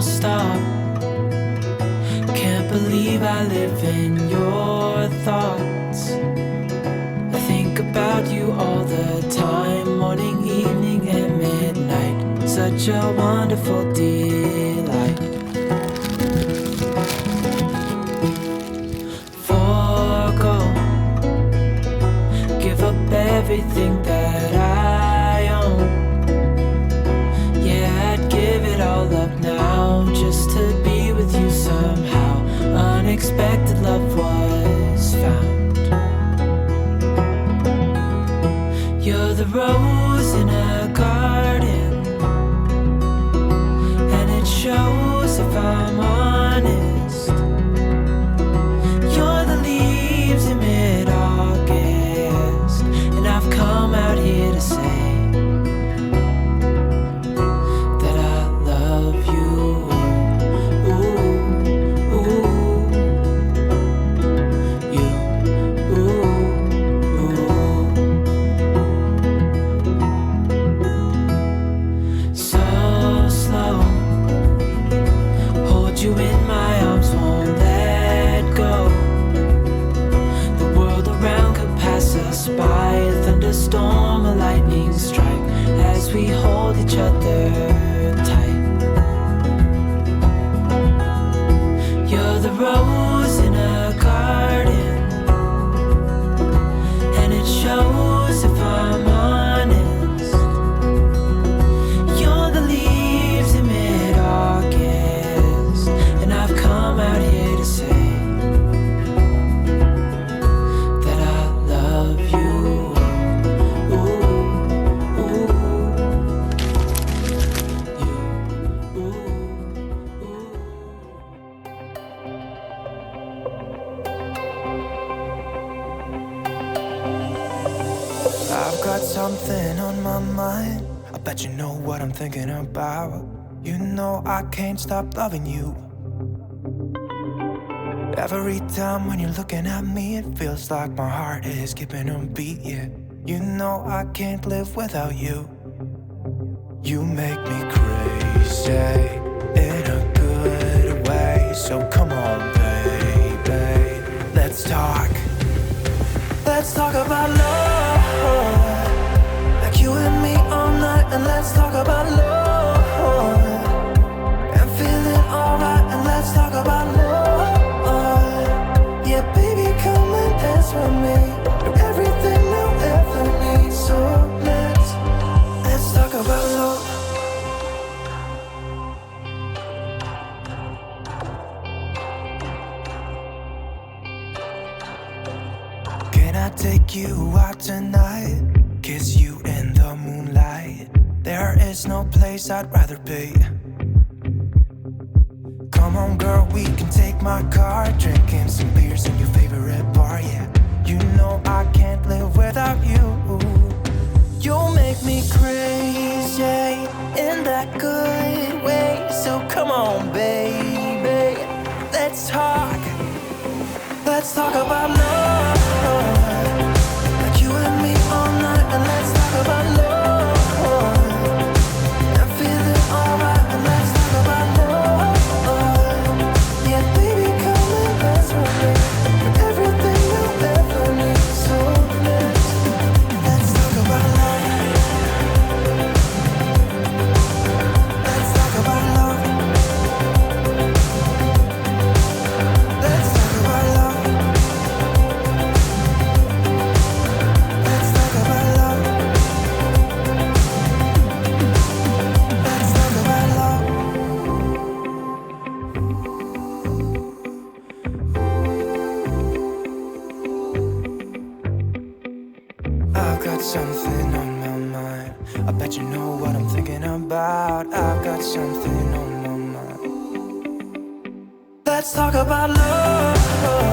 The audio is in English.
stop. Can't believe I live in your thoughts. I think about you all the time, morning, evening, and midnight. Such a wonderful delight. Forgo, give up everything that I own. Yeah, I'd give it all up now just to be with you somehow. Unexpected love was found. You're the rose in a garden, and it shows if I'm honest. You're the leaves in mid-August, and I've come out here to say that I love you. Ooh, ooh, you, ooh, ooh. So slow, hold you in my arms, won't let go. The world around could pass us by, a thunderstorm, a lightning strike, as we hold each other tight. You're the rose in a garden, and it shows if I'm honest. You're the leaves in mid-August, and I've come out here to say that I love you. Ooh, ooh, you, ooh, ooh. I've got something on my mind. I bet you know what I'm thinking about. You know I can't stop loving you. Every time when you're looking at me, it feels like my heart is skipping a beat, yeah. You know I can't live without you. You make me crazy in a good way. So come on, baby, let's talk. Let's talk about love, like you and me all night. And let's talk about love and feeling alright. And let's talk about love. Yeah, baby, come and dance with me. You're everything I'll ever need. So let's talk about love. Can I take you out tonight? Kiss you in the moonlight. There is no place I'd rather be. Come on, girl, we can take my car, drinking some beers in your favorite bar, yeah. You know I can't live without you. You make me crazy in that good way. So come on, baby, let's talk. Let's talk about love, like you and me all night. And let's talk about love and feeling alright. And let's talk about love. Yeah, baby, come and dance with me. You're everything I'll ever need. So let's talk about love. Let's talk about love. Let's talk about love. Let's talk about love. Let's talk about love. I've got something on my mind. I bet you know what I'm thinking about. I've got something on my mind. Let's talk about love.